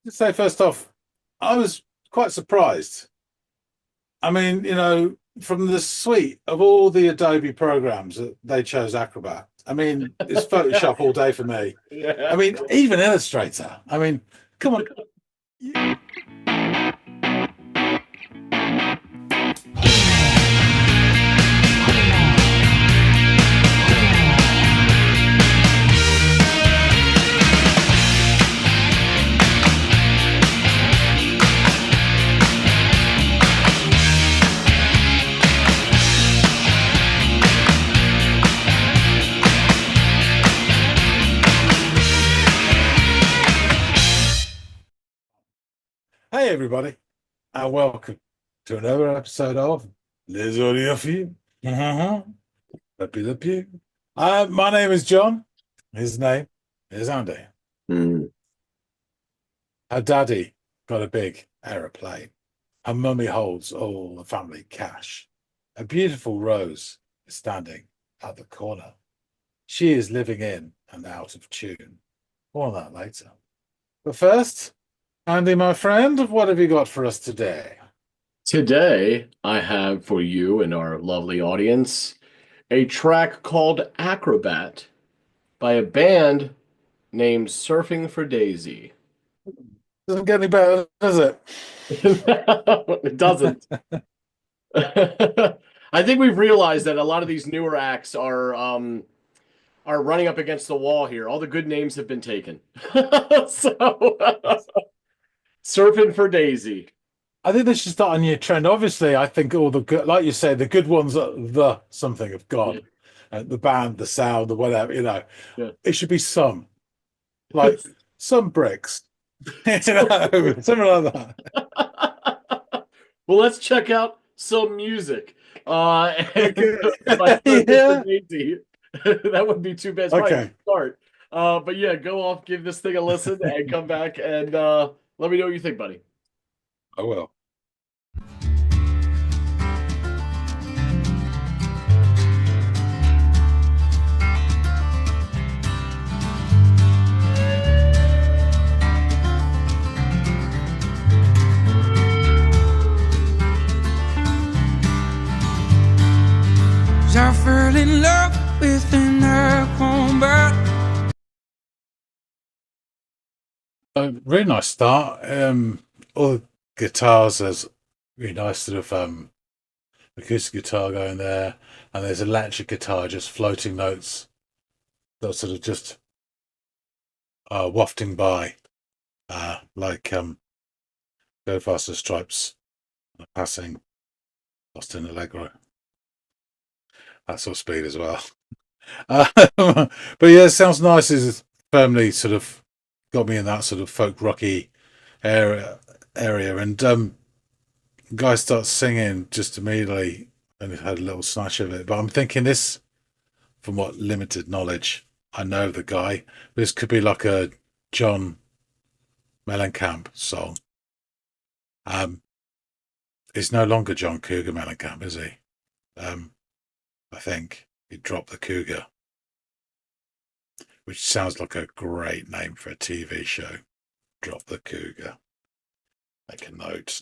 To say first off, I was quite surprised. I mean, from the suite of all the Adobe programs that they chose Acrobat. I mean, it's Photoshop all day for me. I Yeah. mean, even Illustrator. I mean, come on. Hey, everybody, and welcome to another episode of Les Audiophiles. Happy the Pew. My name is John. His name is Andy. Mm. Her daddy got a big aeroplane. Her mummy holds all the family cash. A beautiful rose is standing at the corner. She is living in and out of tune. More on that later. But first, Andy, my friend, what have you got for us today? Today, I have for you and our lovely audience a track called Acrobat by a band named Surfing for Daisy. Doesn't get any better, does it? It doesn't. I think we've realized that a lot of these newer acts are running up against the wall here. All the good names have been taken. So, Surfing for Daisy. I think this should start a new trend. Obviously, I think all the good, like you say, the good ones are the something of God, the band, the sound, the whatever. Yeah. It should be some, like some bricks, something like that. Well, let's check out some music. Okay. By Yeah. Daisy. That wouldn't be too bad. It's probably a good start. But yeah, go off, give this thing a listen, and come back and let me know what you think, buddy. I will. I fell in love with an Acrobat. A really nice start. All the guitars, there's really nice sort of acoustic guitar going there, and there's electric guitar, just floating notes that sort of just wafting by, like Go Faster Stripes passing Lost in Allegro. That sort of speed as well. But yeah, it sounds nice. It's firmly sort of got me in that sort of folk rocky area, and guy starts singing just immediately, and had a little snatch of it. But I'm thinking this, from what limited knowledge I know of the guy, this could be like a John Mellencamp song. He's no longer John Cougar Mellencamp, is he? I think he dropped the Cougar, which sounds like a great name for a TV show. Drop the Cougar. Make a note.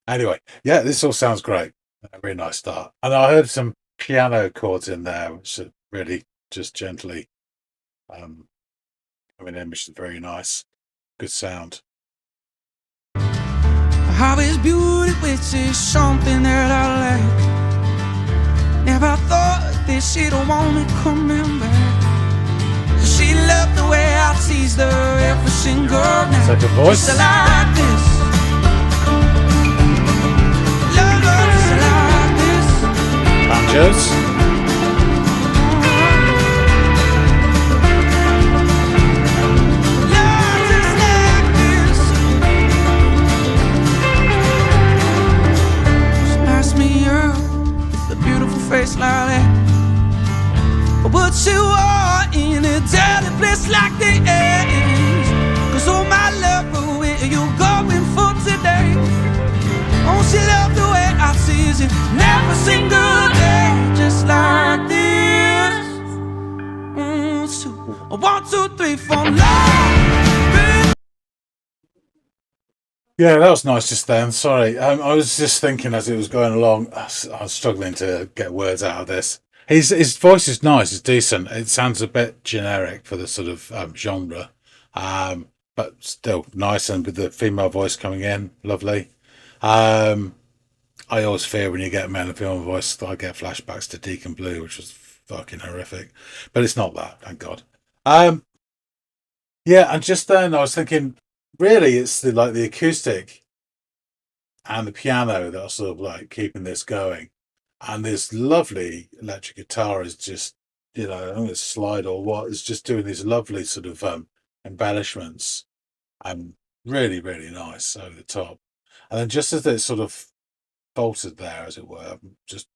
Anyway, yeah, this all sounds great. A really nice start. And I heard some piano chords in there, which are really just gently coming in, which is very nice. Good sound. How is beauty, which is something that I like. Never thought that she'd want me coming back. She loved the way I teased her every single night. Such a voice. Just like this. Love her just like this. Banjos. Love just like this. She knocks me up with a beautiful face like that. But what you are in a dirty place like this. Cause oh my love, where you going for today? Oh, she loved the way I tease you every single day. Just like this. 1, 2, 1, 2, 3, 4, love. Yeah, that was nice just then. Sorry. I was just thinking as it was going along, I was struggling to get words out of this. His voice is nice, it's decent. It sounds a bit generic for the sort of genre, but still nice. And with the female voice coming in, lovely. Um, I always fear when you get a male and female voice, that I get flashbacks to Deacon Blue, which was fucking horrific. But it's not that, thank God. Um, yeah, and just then I was thinking, really, it's the acoustic and the piano that are sort of like keeping this going. And this lovely electric guitar is just, I don't know, it's slide or what, is just doing these lovely sort of embellishments and really, really nice over the top. And then just as it sort of faltered there, as it were, just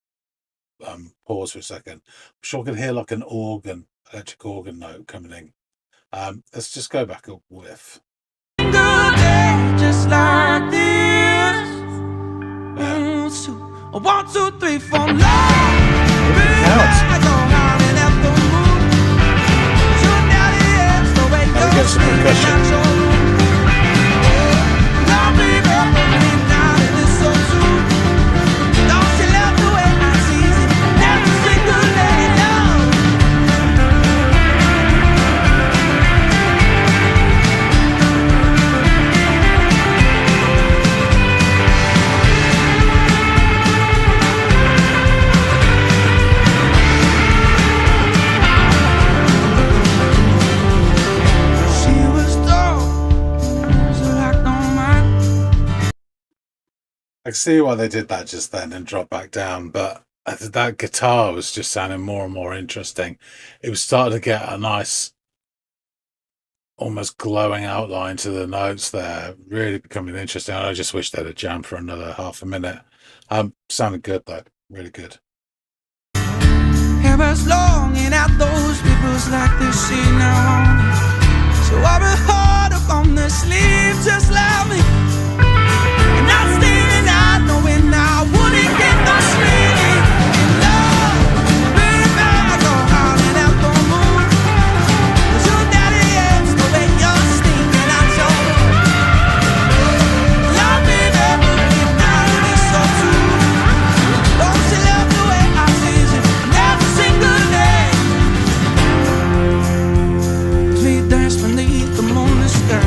pause for a second. I'm sure I can hear like an organ, electric organ note coming in. Let's just go back a whiff. Good day, just like this. Yeah. 1, 2, 3, 4, love. Now we get some percussion. I can see why they did that just then and dropped back down, but that guitar was just sounding more and more interesting. It was starting to get a nice, almost glowing outline to the notes there, really becoming interesting. I just wish they'd have jammed for another half a minute. Sounded good though, really good. Hair was long and out those people's like they see now. So I be hard up on the sleeve just like me. And I standing out knowing I wouldn't get no sleep. And love, baby, I go howling out the moon. 'Cause your daddy hates the way you're stinking out your love, baby, if now it is so true. Don't you love the way I see you every single day? As we dance beneath the moonlit sky.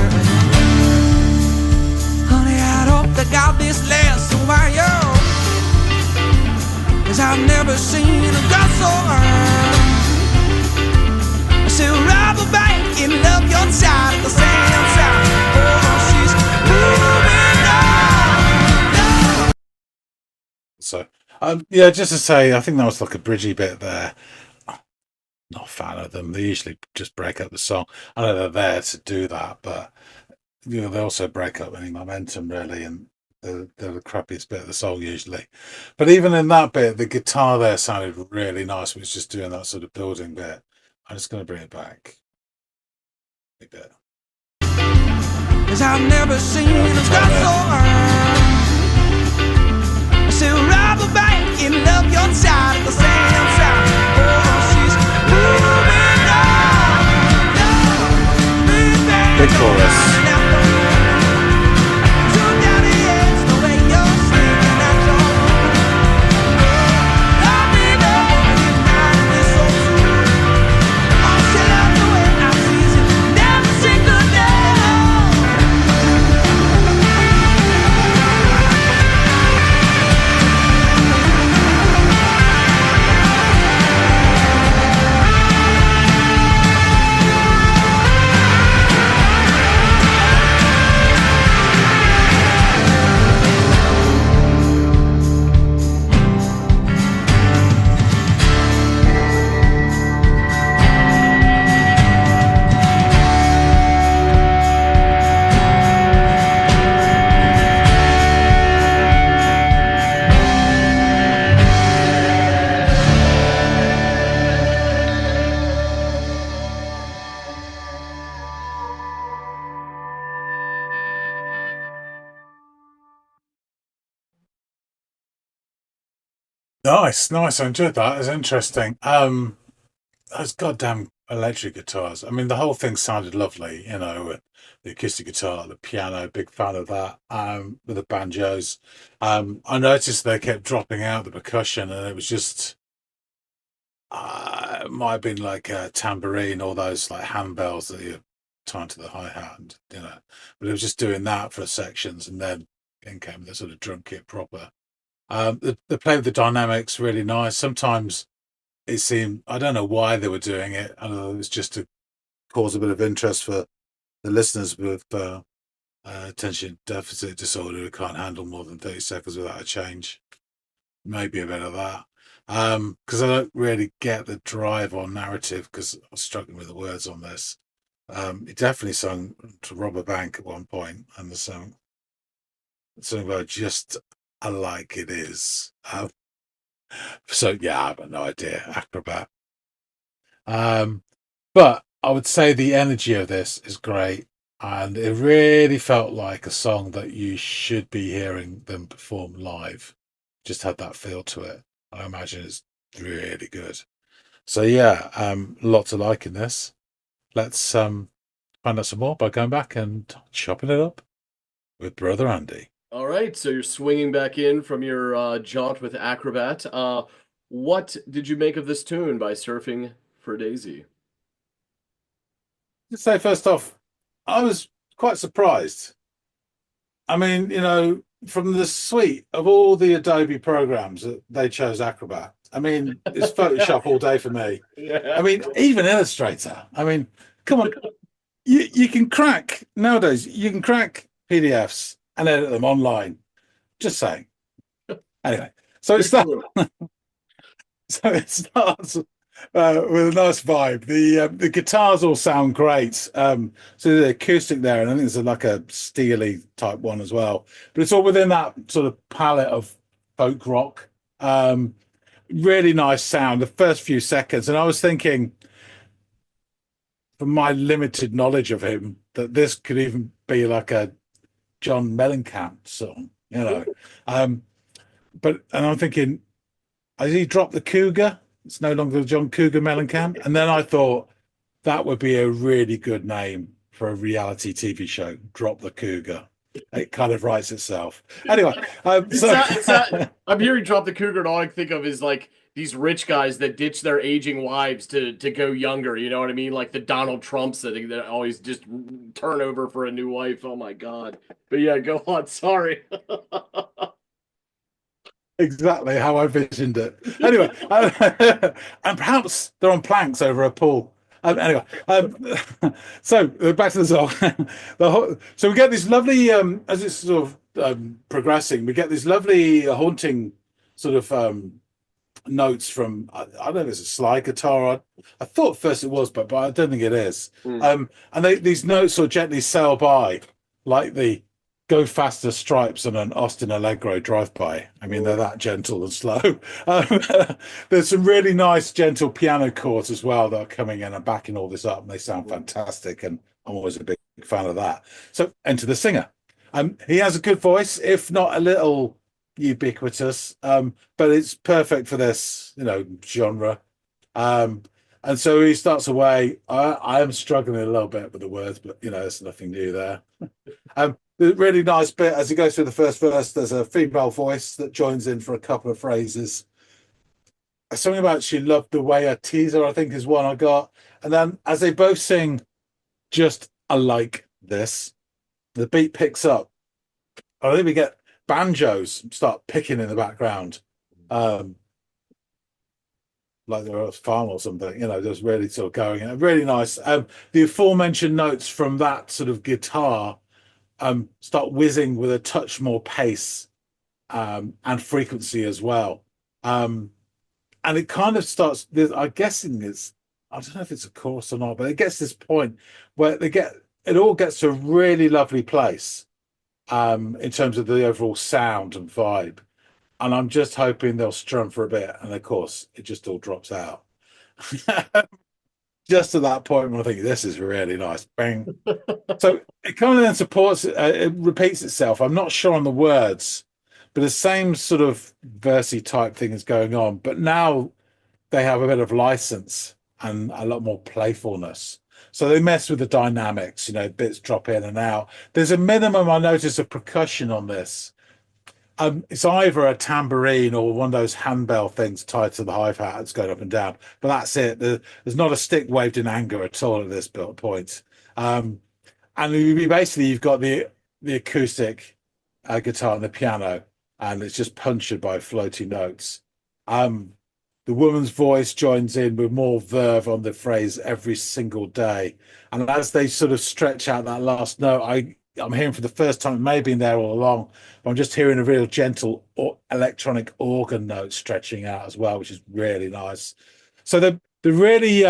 Honey, I hope that God this lasts a while. 'Cause I've never seen a girl so high. I said, rob a bank and love your child at the same time. Oh, she's moving on. So, yeah, just to say, I think that was like a bridgy bit there. Not a fan of them. They usually just break up the song. I know they're there to do that, but they also break up any momentum really, and they're the crappiest bit of the song usually. But even in that bit, the guitar there sounded really nice. It was just doing that sort of building bit. I'm just going to bring it back a bit. 'Cause I've never seen a girl so high. I said, rob a bank and love your child at the same time. Oh, she's moving on. Big chorus. Nice. I enjoyed that. It was interesting. Those goddamn electric guitars. I mean, the whole thing sounded lovely, you know, the acoustic guitar, the piano, big fan of that. With the banjos. I noticed they kept dropping out the percussion, and it was just it might have been like a tambourine or those like handbells that you tie to the hi-hat, and, you know, but it was just doing that for sections, and then in came the sort of drum kit proper. They played with the dynamics really nice. Sometimes it seemed, I don't know why they were doing it. I don't know, it was just to cause a bit of interest for the listeners with attention deficit disorder who can't handle more than 30 seconds without a change. Maybe a bit of that. Because I don't really get the drive or narrative, because I was struggling with the words on this. He definitely sung to rob a bank at one point, and the song about just like it is. So yeah, I've got no idea. Acrobat. But I would say the energy of this is great, and it really felt like a song that you should be hearing them perform live. Just had that feel to it. I imagine it's really good. So yeah, lots of like in this. Let's find out some more by going back and chopping it up with Brother Andy. All right, so you're swinging back in from your jaunt with Acrobat. What did you make of this tune by Surfing for Daisy? To say first off, I was quite surprised. I mean, you know, from the suite of all the Adobe programs that they chose Acrobat. I mean, it's Photoshop all day for me. Yeah. I mean, even Illustrator. I mean, come on, you can crack nowadays. You can crack PDFs and edit them online. Just saying. Anyway, so it's not. So it starts with a nice vibe. The guitars all sound great. So the acoustic there, and I think there's like a steely type one as well. But it's all within that sort of palette of folk rock. Really nice sound. The first few seconds, and I was thinking, from my limited knowledge of him, that this could even be like a John Mellencamp song, you know. And I'm thinking, has he dropped the Cougar? It's no longer John Cougar Mellencamp. And then I thought that would be a really good name for a reality TV show. Drop the Cougar. It kind of writes itself. Anyway, I'm hearing Drop the Cougar, and all I think of is like these rich guys that ditch their aging wives to go younger. You know what I mean? Like the Donald Trumps that always just turn over for a new wife. Oh my God. But yeah, go on. Sorry. Exactly how I visioned it. Anyway, and perhaps they're on planks over a pool. Anyway, so back to the song. So we get this lovely, as it's sort of progressing, we get this lovely haunting sort of notes from, I don't know if it's a slide guitar. I thought first it was, but I don't think it is. And these notes sort of gently sail by, like the Go Faster stripes on an Austin Allegro drive-by. I mean, they're that gentle and slow. There's some really nice, gentle piano chords as well that are coming in and backing all this up, and they sound fantastic, and I'm always a big fan of that. So, enter the singer. He has a good voice, if not a little ubiquitous, but it's perfect for this, you know, genre. And so he starts away. I am struggling a little bit with the words, but, you know, there's nothing new there. The really nice bit as he goes through the first verse, there's a female voice that joins in for a couple of phrases. Something about she loved the way I tease her, I think, is one I got. And then as they both sing just I like this, the beat picks up. I think we get banjos start picking in the background. Like they're a farm or something, you know, just really sort of going. Really nice. The aforementioned notes from that sort of guitar start whizzing with a touch more pace and frequency as well. And it kind of starts, I'm guessing it's, I don't know if it's a chorus or not, but it gets this point where it all gets to a really lovely place in terms of the overall sound and vibe. And I'm just hoping they'll strum for a bit. And of course, it just all drops out. Just at that point when I think this is really nice. Bang. So it kind of then supports it repeats itself. I'm not sure on the words, but the same sort of versy type thing is going on. But now they have a bit of license and a lot more playfulness. So they mess with the dynamics, bits drop in and out. There's a minimum I notice of percussion on this. It's either a tambourine or one of those handbell things tied to the hi-hat that's going up and down, but that's it. There's not a stick waved in anger at all at this point. And basically you've got the acoustic guitar and the piano, and it's just punctured by floaty notes. The woman's voice joins in with more verve on the phrase every single day. And as they sort of stretch out that last note, I'm hearing for the first time, it may have been there all along, but I'm just hearing a real gentle electronic organ note stretching out as well, which is really nice. So they're really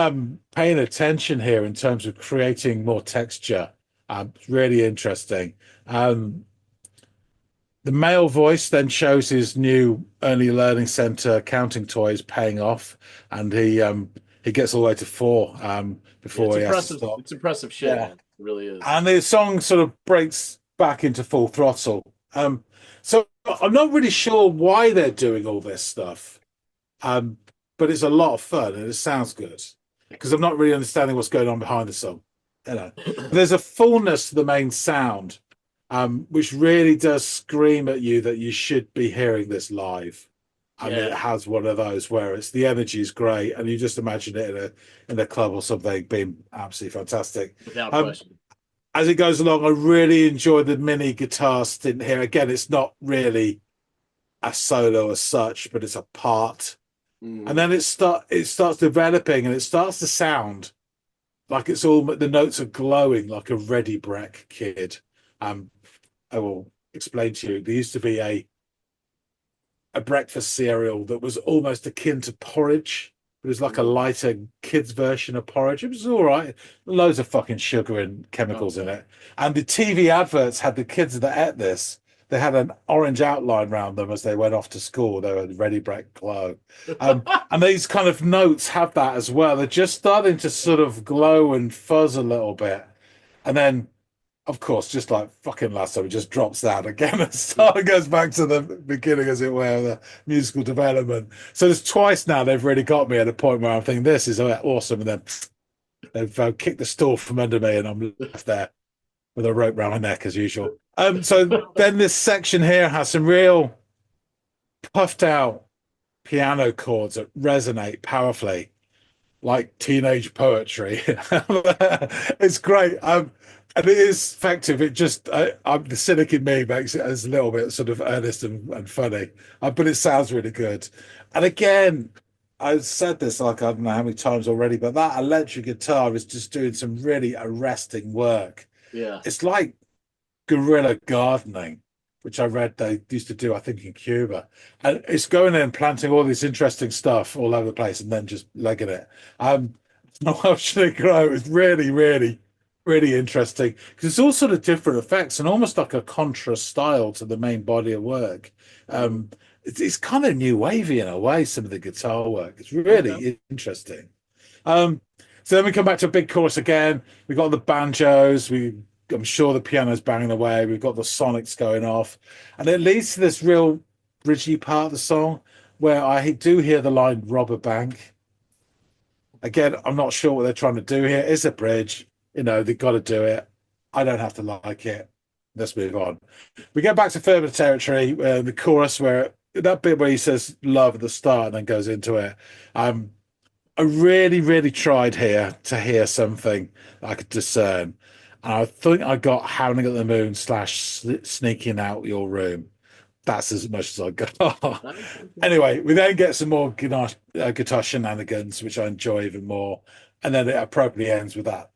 paying attention here in terms of creating more texture. Really interesting. The male voice then shows his new early learning center counting toys paying off, and he gets all the way to 4 before he has to stop. It's impressive shit. Yeah. It really is. And the song sort of breaks back into full throttle. So I'm not really sure why they're doing all this stuff, but it's a lot of fun and it sounds good because I'm not really understanding what's going on behind the song. There's a fullness to the main sound, which really does scream at you that you should be hearing this live. I mean, it has one of those where it's the energy is great, and you just imagine it in a club or something being absolutely fantastic. Without question. As it goes along, I really enjoy the mini guitar stint here. Again, it's not really a solo as such, but it's a part. And then it starts developing, and it starts to sound like it's all the notes are glowing like a Ready Breck kid. I will explain to you. There used to be a breakfast cereal that was almost akin to porridge. It was like a lighter kids version of porridge. It was all right. Loads of fucking sugar and chemicals in it. And the TV adverts had the kids that ate this. They had an orange outline around them as they went off to school. They were Ready Breck glow. And these kind of notes have that as well. They're just starting to sort of glow and fuzz a little bit. And then, of course, just like fucking last time, it just drops down again and goes back to the beginning, as it were, of the musical development. So there's twice now they've really got me at a point where I'm thinking, this is awesome. And then they've kicked the stool from under me and I'm left there with a rope around my neck as usual. So then this section here has some real puffed out piano chords that resonate powerfully like teenage poetry. It's great. And it is effective. It just, the cynic in me makes it as a little bit sort of earnest and funny, but it sounds really good. And again, I've said this like I don't know how many times already, but that electric guitar is just doing some really arresting work. Yeah. It's like guerrilla gardening, which I read they used to do, I think, in Cuba. And it's going in and planting all this interesting stuff all over the place and then just legging it. How should it grow? It's really, really, really interesting because it's all sort of different effects and almost like a contra style to the main body of work. It's kind of new wavy in a way, some of the guitar work. It's really interesting. So then we come back to a big chorus again. We've got the banjos. I'm sure the piano's banging away. We've got the sonics going off. And it leads to this real bridgy part of the song where I do hear the line rob a bank. Again, I'm not sure what they're trying to do here. It's a bridge. They've got to do it. I don't have to like it. Let's move on. We get back to Further Territory, the chorus, where that bit where he says love at the start and then goes into it. I really, really tried here to hear something I could discern. And I think I got Howling at the Moon / Sneaking Out Your Room. That's as much as I got. Anyway, we then get some more guitar shenanigans, which I enjoy even more. And then it appropriately ends with that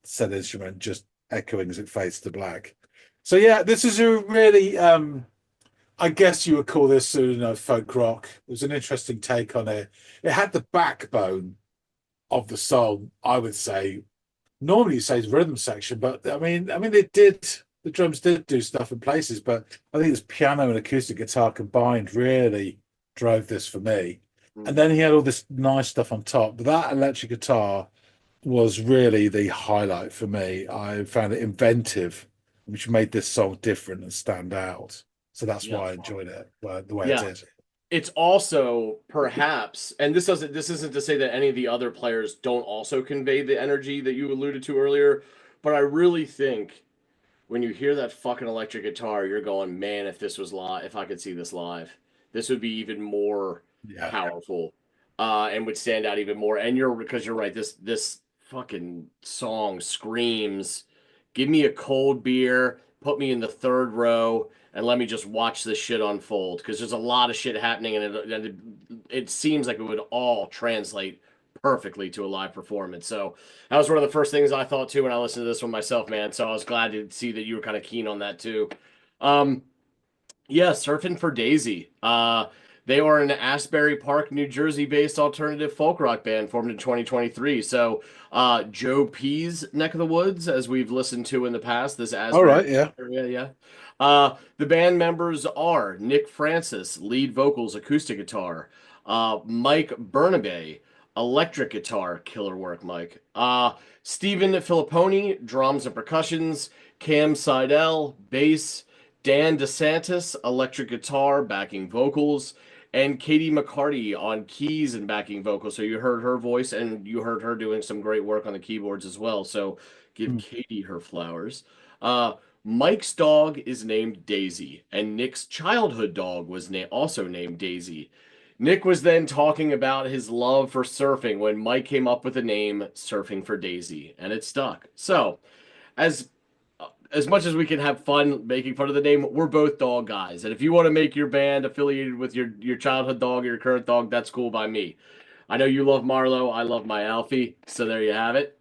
said instrument just echoing as it fades to black. So yeah, this is a really, I guess you would call this folk rock. It was an interesting take on it. It had the backbone of the song, I would say. Normally you say it's rhythm section, but I mean the drums did do stuff in places, but I think this piano and acoustic guitar combined really drove this for me. And then he had all this nice stuff on top, but that electric guitar was really the highlight for me. I found it inventive, which made this song different and stand out. So that's why I enjoyed it the way I did. it's also perhaps, and this isn't to say that any of the other players don't also convey the energy that you alluded to earlier, but I really think when you hear that fucking electric guitar, you're going, man, if this was live, if I could see this live, this would be even more Yeah. powerful, and would stand out even more. And because you're right, this fucking song screams, give me a cold beer, put me in the third row, and let me just watch this shit unfold. Because there's a lot of shit happening, and it seems like it would all translate perfectly to a live performance. So that was one of the first things I thought too when I listened to this one myself, man. So I was glad to see that you were kind of keen on that too. Um, yeah, Surfing for Daisy. They are an Asbury Park, New Jersey-based alternative folk rock band formed in 2023. So, Joe P's neck of the woods, as we've listened to in the past, this All Asbury right. Yeah. area, yeah. The band members are Nick Francis, lead vocals, acoustic guitar, Mike Bernabe, electric guitar, killer work, Mike. Stephen Filipponi, drums and percussions, Cam Seidel, bass, Dan DeSantis, electric guitar, backing vocals, and Katie McCarty on keys and backing vocals. So you heard her voice and you heard her doing some great work on the keyboards as well. So give Katie her flowers. Mike's dog is named Daisy, and Nick's childhood dog was also named Daisy. Nick was then talking about his love for surfing when Mike came up with the name Surfing for Daisy, and it stuck. So, as as much as we can have fun making fun of the name, we're both dog guys. And if you want to make your band affiliated with your childhood dog or your current dog, that's cool by me. I know you love Marlo. I love my Alfie. So there you have it.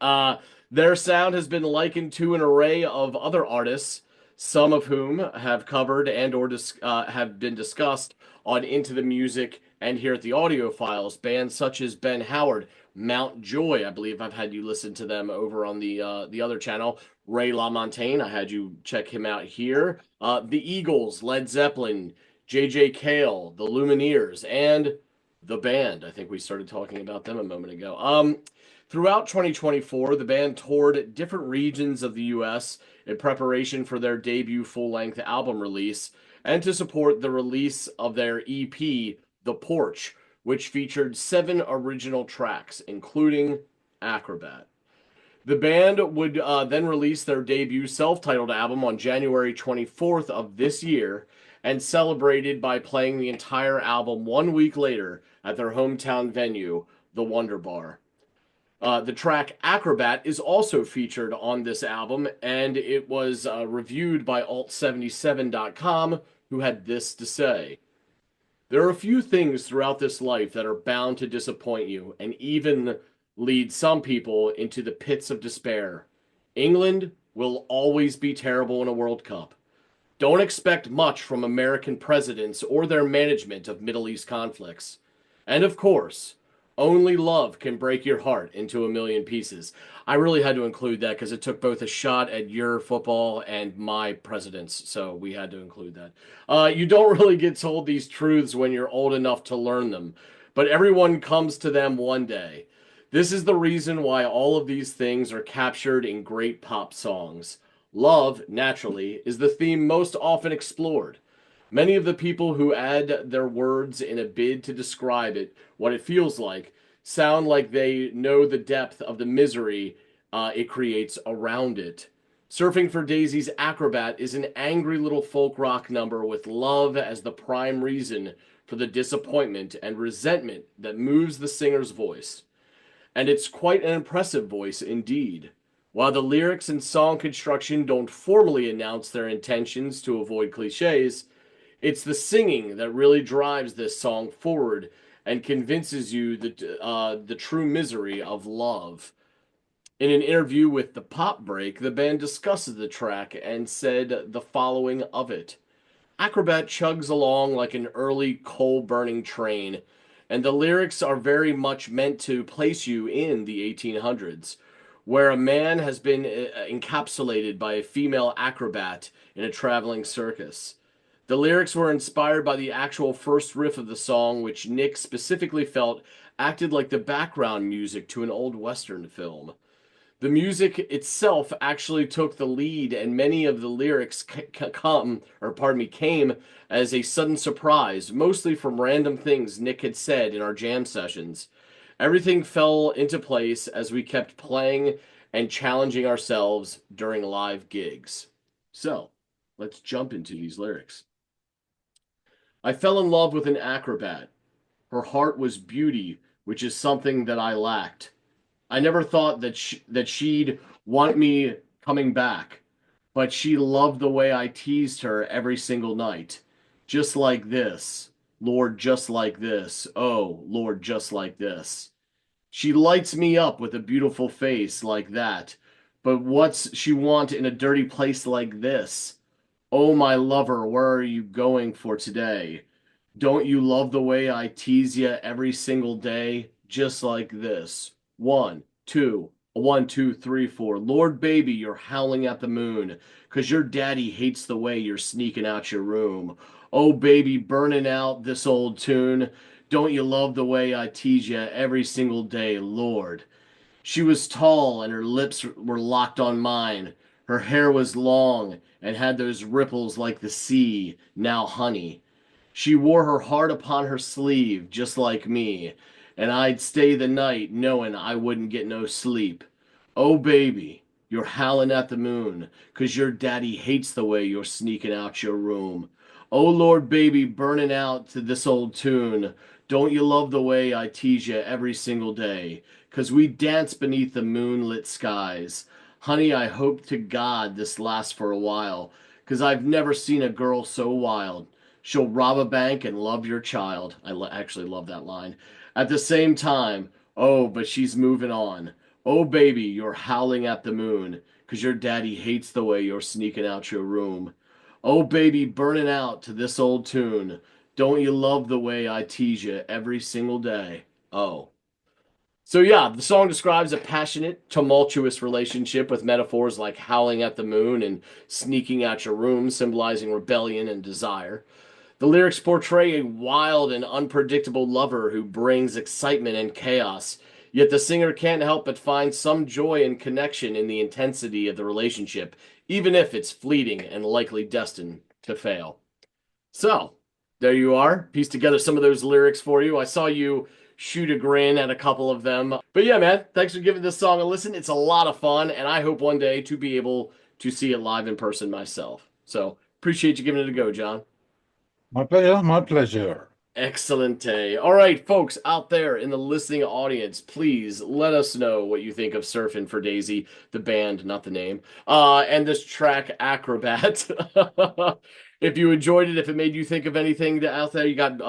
Their sound has been likened to an array of other artists, some of whom have covered and or have been discussed on Into the Music and here at the Audiophiles. Bands such as Ben Howard, Mount Joy. I believe I've had you listen to them over on the other channel. Ray LaMontagne, I had you check him out here. The Eagles, Led Zeppelin, J.J. Cale, the Lumineers, and the band. I think we started talking about them a moment ago. Throughout 2024, the band toured different regions of the U.S. in preparation for their debut full-length album release and to support the release of their EP, The Porch, which featured 7 original tracks, including Acrobat. The band would then release their debut self-titled album on January 24th of this year and celebrated by playing the entire album 1 week later at their hometown venue, the Wonder Bar. The track Acrobat is also featured on this album, and it was reviewed by alt77.com, who had this to say. There are a few things throughout this life that are bound to disappoint you and even lead some people into the pits of despair. England will always be terrible in a World Cup. Don't expect much from American presidents or their management of Middle East conflicts. And of course, only love can break your heart into a million pieces. I really had to include that because it took both a shot at your football and my presidents, so we had to include that. You don't really get told these truths when you're old enough to learn them, but everyone comes to them one day. This is the reason why all of these things are captured in great pop songs. Love, naturally, is the theme most often explored. Many of the people who add their words in a bid to describe it, what it feels like, sound like they know the depth of the misery it creates around it. Surfing for Daisy's Acrobat is an angry little folk rock number with love as the prime reason for the disappointment and resentment that moves the singer's voice. And it's quite an impressive voice indeed. While the lyrics and song construction don't formally announce their intentions to avoid cliches, it's the singing that really drives this song forward and convinces you the true misery of love. In an interview with The Pop Break, the band discusses the track and said the following of it. Acrobat chugs along like an early coal-burning train, and the lyrics are very much meant to place you in the 1800s, where a man has been encapsulated by a female acrobat in a traveling circus. The lyrics were inspired by the actual first riff of the song, which Nick specifically felt acted like the background music to an old Western film. The music itself actually took the lead, and many of the lyrics came as a sudden surprise, mostly from random things Nick had said in our jam sessions. Everything fell into place as we kept playing and challenging ourselves during live gigs. So, let's jump into these lyrics. I fell in love with an acrobat. Her heart was beauty, which is something that I lacked. I never thought that she'd want me coming back, but she loved the way I teased her every single night. Just like this. Lord, just like this. Oh, Lord, just like this. She lights me up with a beautiful face like that. But what's she want in a dirty place like this? Oh, my lover, where are you going for today? Don't you love the way I tease you every single day? Just like this. 1, 2, 3, 4. Lord, baby, you're howling at the moon, 'cause your daddy hates the way you're sneaking out your room. Oh, baby, burning out this old tune. Don't you love the way I tease you every single day, Lord? She was tall and her lips were locked on mine. Her hair was long and had those ripples like the sea. Now, honey. She wore her heart upon her sleeve, just like me, and I'd stay the night knowing I wouldn't get no sleep. Oh, baby, you're howling at the moon, 'cause your daddy hates the way you're sneaking out your room. Oh, Lord, baby, burning out to this old tune. Don't you love the way I tease you every single day? 'Cause we dance beneath the moonlit skies. Honey, I hope to God this lasts for a while, 'cause I've never seen a girl so wild. She'll rob a bank and love your child. I actually love that line. At the same time, oh, but she's moving on. Oh, baby, you're howling at the moon, 'cause your daddy hates the way you're sneaking out your room. Oh, baby, burning out to this old tune. Don't you love the way I tease you every single day? Oh. So yeah, the song describes a passionate, tumultuous relationship with metaphors like howling at the moon and sneaking out your room, symbolizing rebellion and desire. The lyrics portray a wild and unpredictable lover who brings excitement and chaos, yet the singer can't help but find some joy and connection in the intensity of the relationship, even if it's fleeting and likely destined to fail. So, there you are. Pieced together some of those lyrics for you. I saw you shoot a grin at a couple of them. But yeah, man, thanks for giving this song a listen. It's a lot of fun, and I hope one day to be able to see it live in person myself. So, appreciate you giving it a go, John. My pleasure, my pleasure. Excellent day. All right, folks out there in the listening audience, please let us know what you think of Surfin' for Daisy, the band, not the name, and this track, Acrobat. If you enjoyed it, if it made you think of anything out there, you got,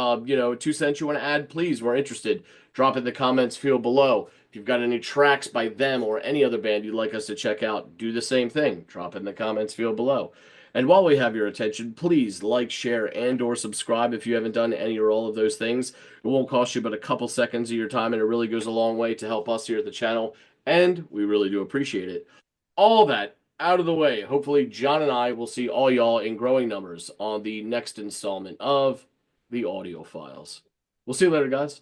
2 cents you want to add, please, we're interested. Drop in the comments field below. If you've got any tracks by them or any other band you'd like us to check out, do the same thing. Drop in the comments field below. And while we have your attention, please like, share, and or subscribe if you haven't done any or all of those things. It won't cost you but a couple seconds of your time, and it really goes a long way to help us here at the channel, and we really do appreciate it. All that out of the way, hopefully John and I will see all y'all in growing numbers on the next installment of the Audiophiles. We'll see you later, guys.